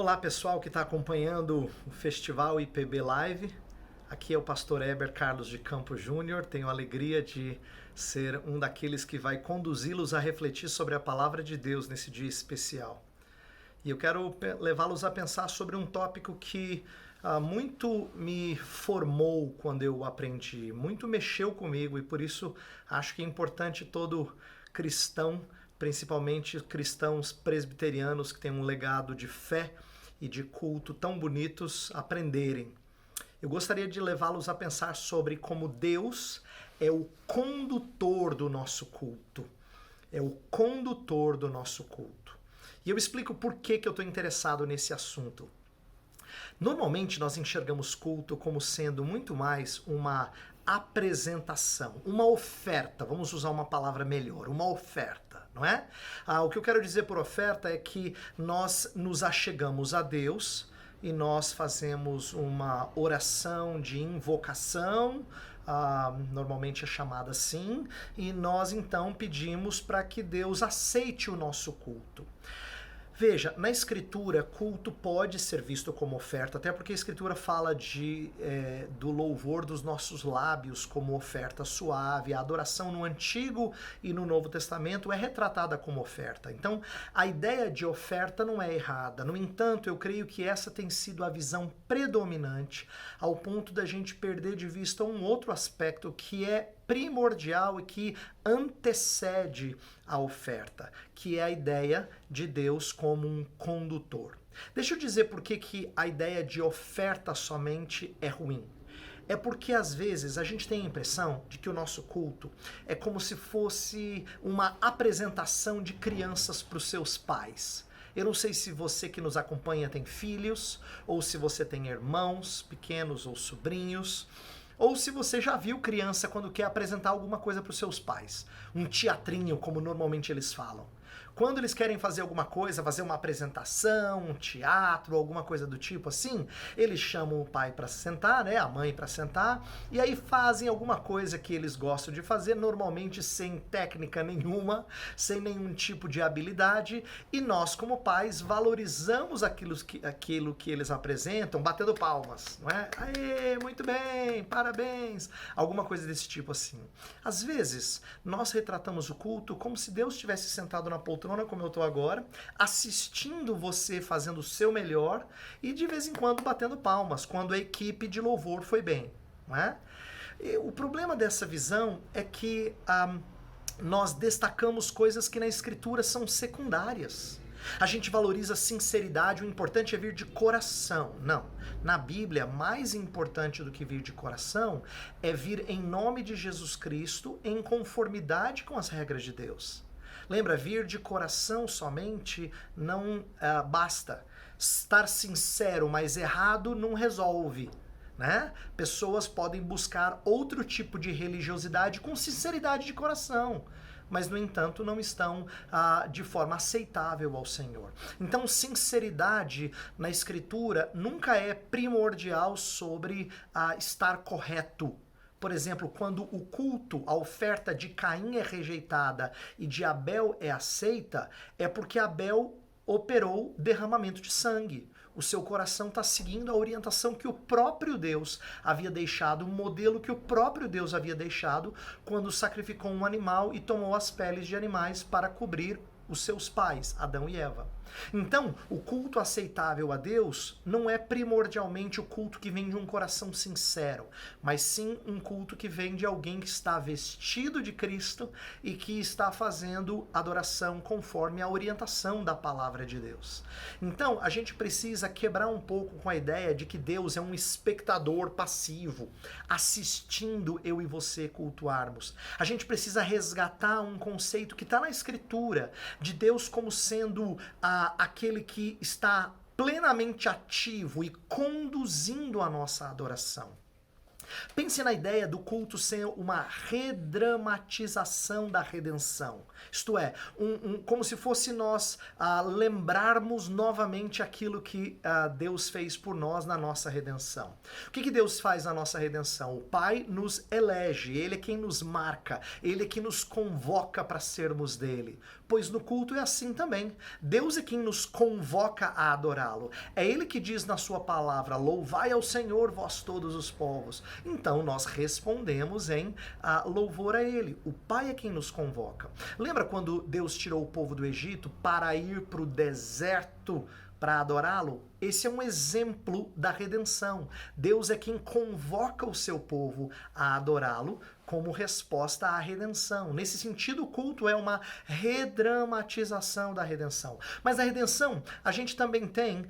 Olá pessoal que está acompanhando o Festival IPB Live. Aqui é o pastor Heber Carlos de Campos Júnior. Tenho a alegria de ser um daqueles que vai conduzi-los a refletir sobre a palavra de Deus nesse dia especial. E eu quero levá-los a pensar sobre um tópico que muito me formou quando eu aprendi, muito mexeu comigo e por isso acho que é importante todo cristão, principalmente cristãos presbiterianos que têm um legado de fé e de culto tão bonitos, aprenderem. Eu gostaria de levá-los a pensar sobre como Deus é o condutor do nosso culto. É o condutor do nosso culto. E eu explico por que eu estou interessado nesse assunto. Normalmente nós enxergamos culto como sendo muito mais uma apresentação, uma oferta, vamos usar uma palavra melhor, uma oferta, não é? O que eu quero dizer por oferta é que nós nos achegamos a Deus e nós fazemos uma oração de invocação, normalmente é chamada assim, e nós então pedimos para que Deus aceite o nosso culto. Veja, na Escritura, culto pode ser visto como oferta, até porque a Escritura fala do louvor dos nossos lábios como oferta suave. A adoração no Antigo e no Novo Testamento é retratada como oferta. Então, a ideia de oferta não é errada. No entanto, eu creio que essa tem sido a visão predominante, ao ponto da gente perder de vista um outro aspecto que é primordial e que antecede a oferta, que é a ideia de Deus como um condutor. Deixa eu dizer por que a ideia de oferta somente é ruim. É porque às vezes a gente tem a impressão de que o nosso culto é como se fosse uma apresentação de crianças para os seus pais. Eu não sei se você que nos acompanha tem filhos, ou se você tem irmãos pequenos ou sobrinhos, ou se você já viu criança quando quer apresentar alguma coisa para os seus pais. Um teatrinho, como normalmente eles falam. Quando eles querem fazer alguma coisa, fazer uma apresentação, um teatro, alguma coisa do tipo assim, eles chamam o pai para sentar, né, a mãe para sentar, e aí fazem alguma coisa que eles gostam de fazer, normalmente sem técnica nenhuma, sem nenhum tipo de habilidade, e nós como pais valorizamos aquilo que eles apresentam, batendo palmas, não é? Aê, muito bem, parabéns, alguma coisa desse tipo assim. Às vezes, nós retratamos o culto como se Deus estivesse sentado na poltrona, como eu estou agora, assistindo você fazendo o seu melhor e de vez em quando batendo palmas, quando a equipe de louvor foi bem. Não é? E o problema dessa visão é que nós destacamos coisas que na Escritura são secundárias. A gente valoriza a sinceridade, o importante é vir de coração. Não. Na Bíblia, mais importante do que vir de coração é vir em nome de Jesus Cristo em conformidade com as regras de Deus. Lembra, vir de coração somente não basta. Estar sincero, mas errado não resolve. Né? Pessoas podem buscar outro tipo de religiosidade com sinceridade de coração, mas, no entanto, não estão de forma aceitável ao Senhor. Então, sinceridade na Escritura nunca é primordial sobre estar correto. Por exemplo, quando o culto, a oferta de Caim é rejeitada e de Abel é aceita, é porque Abel operou derramamento de sangue. O seu coração está seguindo a orientação que o próprio Deus havia deixado, o modelo que o próprio Deus havia deixado quando sacrificou um animal e tomou as peles de animais para cobrir os seus pais, Adão e Eva. Então, o culto aceitável a Deus não é primordialmente o culto que vem de um coração sincero, mas sim um culto que vem de alguém que está vestido de Cristo e que está fazendo adoração conforme a orientação da palavra de Deus. Então, a gente precisa quebrar um pouco com a ideia de que Deus é um espectador passivo, assistindo eu e você cultuarmos. A gente precisa resgatar um conceito que está na Escritura, de Deus como sendo aquele que está plenamente ativo e conduzindo a nossa adoração. Pense na ideia do culto ser uma redramatização da redenção. Isto é, como se fosse nós lembrarmos novamente aquilo que Deus fez por nós na nossa redenção. O que Deus faz na nossa redenção? O Pai nos elege, Ele é quem nos marca, Ele é quem nos convoca para sermos dele. Pois no culto é assim também. Deus é quem nos convoca a adorá-lo. É Ele que diz na sua palavra: louvai ao Senhor, vós todos os povos. Então nós respondemos em louvor a Ele. O Pai é quem nos convoca. Lembra quando Deus tirou o povo do Egito para ir para o deserto para adorá-lo? Esse é um exemplo da redenção. Deus é quem convoca o seu povo a adorá-lo como resposta à redenção. Nesse sentido, o culto é uma redramatização da redenção. Mas na redenção, a gente também tem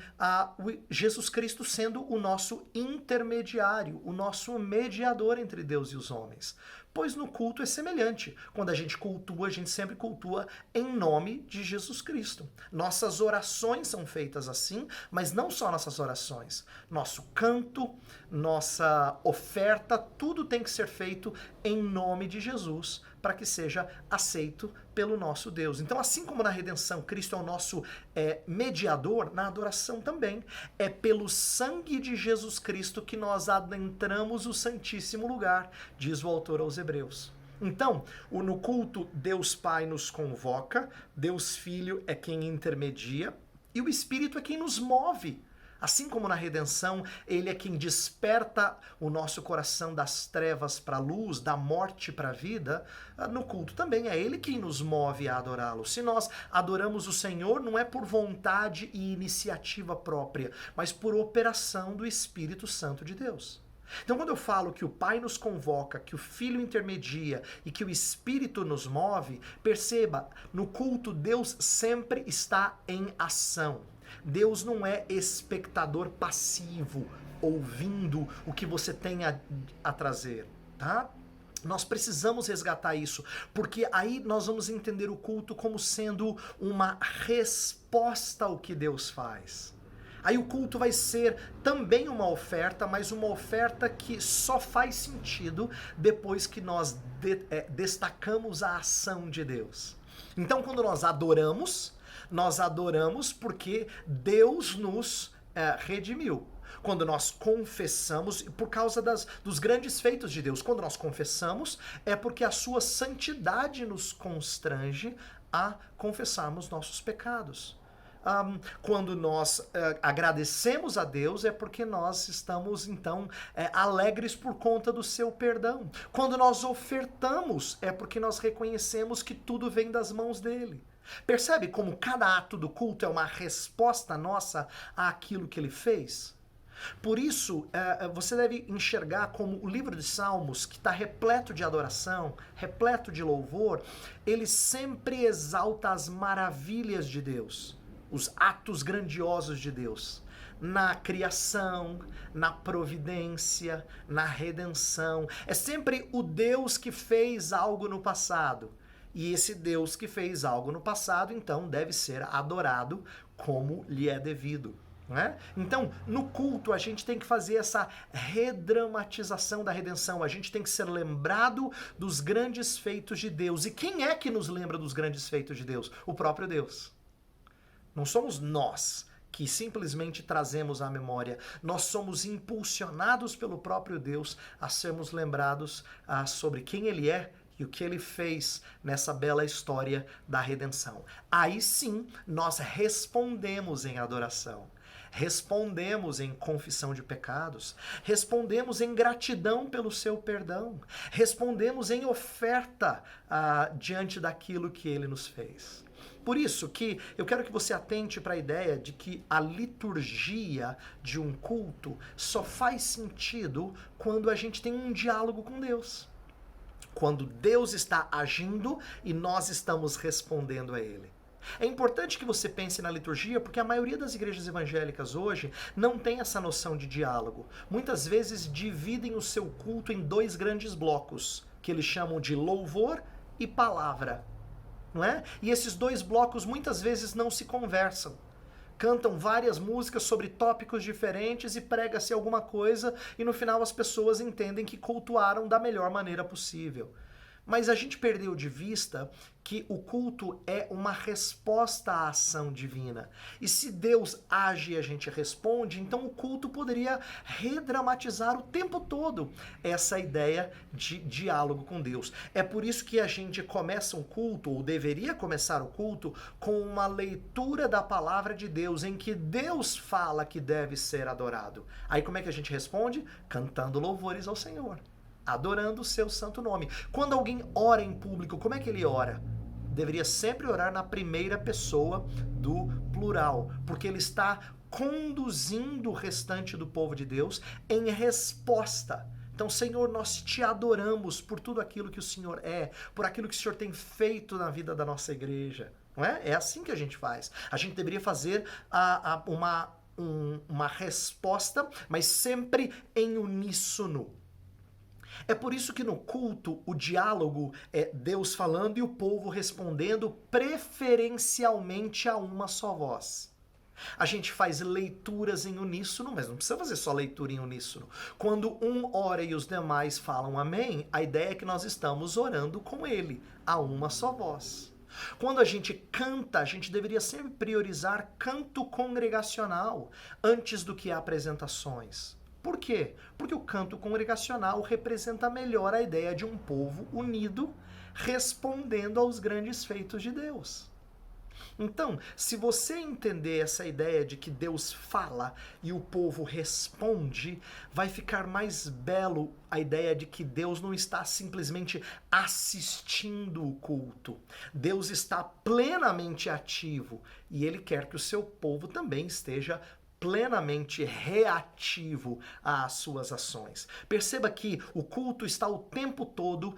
Jesus Cristo sendo o nosso intermediário, o nosso mediador entre Deus e os homens. Pois no culto é semelhante. Quando a gente cultua, a gente sempre cultua em nome de Jesus Cristo. Nossas orações são feitas assim, mas não só nossas orações. Nosso canto, nossa oferta, tudo tem que ser feito em nome de Jesus, para que seja aceito pelo nosso Deus. Então, assim como na redenção Cristo é o nosso mediador, na adoração também. É pelo sangue de Jesus Cristo que nós adentramos o Santíssimo Lugar, diz o autor aos Hebreus. Então, no culto, Deus Pai nos convoca, Deus Filho é quem intermedia e o Espírito é quem nos move. Assim como na redenção, Ele é quem desperta o nosso coração das trevas para a luz, da morte para a vida, no culto também é Ele quem nos move a adorá-lo. Se nós adoramos o Senhor, não é por vontade e iniciativa própria, mas por operação do Espírito Santo de Deus. Então, quando eu falo que o Pai nos convoca, que o Filho intermedia e que o Espírito nos move, perceba, no culto Deus sempre está em ação. Deus não é espectador passivo, ouvindo o que você tem a trazer, tá? Nós precisamos resgatar isso, porque aí nós vamos entender o culto como sendo uma resposta ao que Deus faz. Aí o culto vai ser também uma oferta, mas uma oferta que só faz sentido depois que nós destacamos a ação de Deus. Então, quando nós adoramos porque Deus nos redimiu. Quando nós confessamos, por causa dos grandes feitos de Deus, quando nós confessamos, é porque a sua santidade nos constrange a confessarmos nossos pecados. Quando nós agradecemos a Deus, é porque nós estamos, então, alegres por conta do seu perdão. Quando nós ofertamos, é porque nós reconhecemos que tudo vem das mãos dele. Percebe como cada ato do culto é uma resposta nossa àquilo que ele fez? Por isso, você deve enxergar como o livro de Salmos, que está repleto de adoração, repleto de louvor, ele sempre exalta as maravilhas de Deus, os atos grandiosos de Deus, na criação, na providência, na redenção. É sempre o Deus que fez algo no passado. E esse Deus que fez algo no passado, então, deve ser adorado como lhe é devido. Não é? Então, no culto, a gente tem que fazer essa redramatização da redenção. A gente tem que ser lembrado dos grandes feitos de Deus. E quem é que nos lembra dos grandes feitos de Deus? O próprio Deus. Não somos nós que simplesmente trazemos à memória. Nós somos impulsionados pelo próprio Deus a sermos lembrados sobre quem Ele é e o que Ele fez nessa bela história da redenção. Aí sim, nós respondemos em adoração. Respondemos em confissão de pecados, respondemos em gratidão pelo seu perdão, respondemos em oferta diante daquilo que Ele nos fez. Por isso que eu quero que você atente para a ideia de que a liturgia de um culto só faz sentido quando a gente tem um diálogo com Deus. Quando Deus está agindo e nós estamos respondendo a Ele. É importante que você pense na liturgia, porque a maioria das igrejas evangélicas hoje não tem essa noção de diálogo. Muitas vezes dividem o seu culto em dois grandes blocos, que eles chamam de louvor e palavra. Não é? E esses dois blocos muitas vezes não se conversam. cantam várias músicas sobre tópicos diferentes e prega-se alguma coisa e no final as pessoas entendem que cultuaram da melhor maneira possível. Mas a gente perdeu de vista que o culto é uma resposta à ação divina. E se Deus age e a gente responde, então o culto poderia redramatizar o tempo todo essa ideia de diálogo com Deus. É por isso que a gente começa um culto, ou deveria começar o culto, com uma leitura da palavra de Deus, em que Deus fala que deve ser adorado. Aí como é que a gente responde? Cantando louvores ao Senhor, adorando o seu santo nome. Quando alguém ora em público, como é que ele ora? Deveria sempre orar na primeira pessoa do plural, porque ele está conduzindo o restante do povo de Deus em resposta. Então, Senhor, nós te adoramos por tudo aquilo que o Senhor é, por aquilo que o Senhor tem feito na vida da nossa igreja. Não é? É assim que a gente faz. A gente deveria fazer uma resposta, mas sempre em uníssono. É por isso que no culto o diálogo é Deus falando e o povo respondendo preferencialmente a uma só voz. A gente faz leituras em uníssono, mas não precisa fazer só leitura em uníssono. Quando um ora e os demais falam amém, a ideia é que nós estamos orando com ele, a uma só voz. Quando a gente canta, a gente deveria sempre priorizar canto congregacional antes do que apresentações. Por quê? Porque o canto congregacional representa melhor a ideia de um povo unido, respondendo aos grandes feitos de Deus. Então, se você entender essa ideia de que Deus fala e o povo responde, vai ficar mais belo a ideia de que Deus não está simplesmente assistindo o culto. Deus está plenamente ativo e Ele quer que o seu povo também esteja plenamente reativo às suas ações. Perceba que o culto está o tempo todo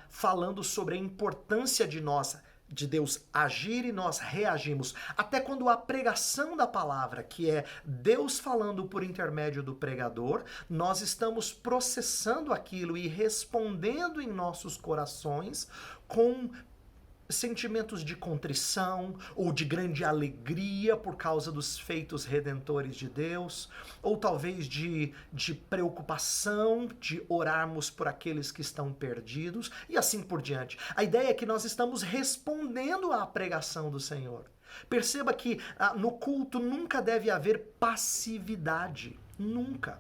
falando sobre a importância de Deus agir e nós reagimos. Até quando a pregação da palavra, que é Deus falando por intermédio do pregador, nós estamos processando aquilo e respondendo em nossos corações com sentimentos de contrição ou de grande alegria por causa dos feitos redentores de Deus, ou talvez de preocupação, de orarmos por aqueles que estão perdidos e assim por diante. A ideia é que nós estamos respondendo à pregação do Senhor. Perceba que no culto nunca deve haver passividade, nunca.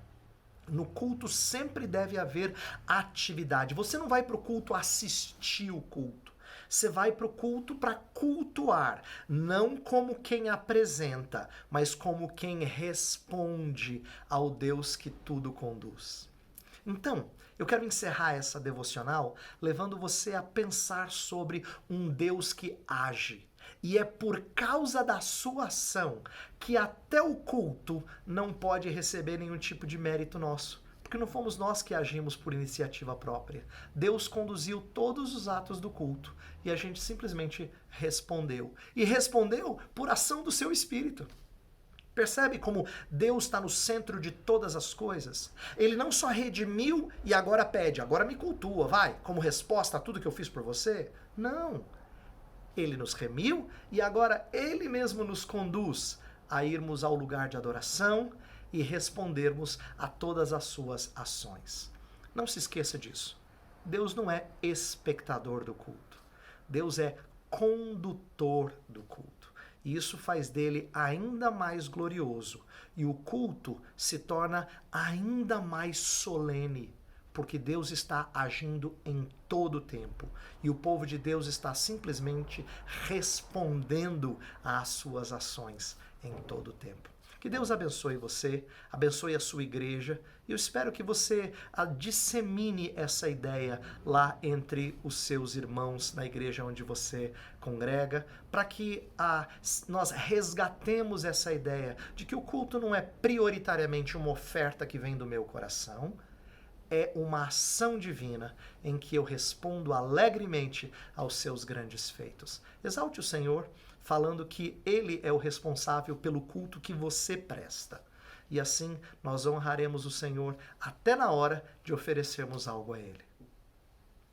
No culto sempre deve haver atividade. Você não vai para o culto assistir o culto. Você vai para o culto para cultuar, não como quem apresenta, mas como quem responde ao Deus que tudo conduz. Então, eu quero encerrar essa devocional levando você a pensar sobre um Deus que age. E é por causa da sua ação que até o culto não pode receber nenhum tipo de mérito nosso. Porque não fomos nós que agimos por iniciativa própria. Deus conduziu todos os atos do culto e a gente simplesmente respondeu. E respondeu por ação do seu Espírito. Percebe como Deus está no centro de todas as coisas? Ele não só redimiu e agora pede, agora me cultua, vai, como resposta a tudo que eu fiz por você. Não. Ele nos remiu e agora Ele mesmo nos conduz a irmos ao lugar de adoração e respondermos a todas as suas ações. Não se esqueça disso. Deus não é espectador do culto. Deus é condutor do culto. E isso faz dele ainda mais glorioso. E o culto se torna ainda mais solene, porque Deus está agindo em todo o tempo. E o povo de Deus está simplesmente respondendo às suas ações em todo o tempo. Que Deus abençoe você, abençoe a sua igreja, e eu espero que você dissemine essa ideia lá entre os seus irmãos na igreja onde você congrega, para que nós resgatemos essa ideia de que o culto não é prioritariamente uma oferta que vem do meu coração, é uma ação divina em que eu respondo alegremente aos seus grandes feitos. Exalte o Senhor, falando que Ele é o responsável pelo culto que você presta. E assim nós honraremos o Senhor até na hora de oferecermos algo a Ele.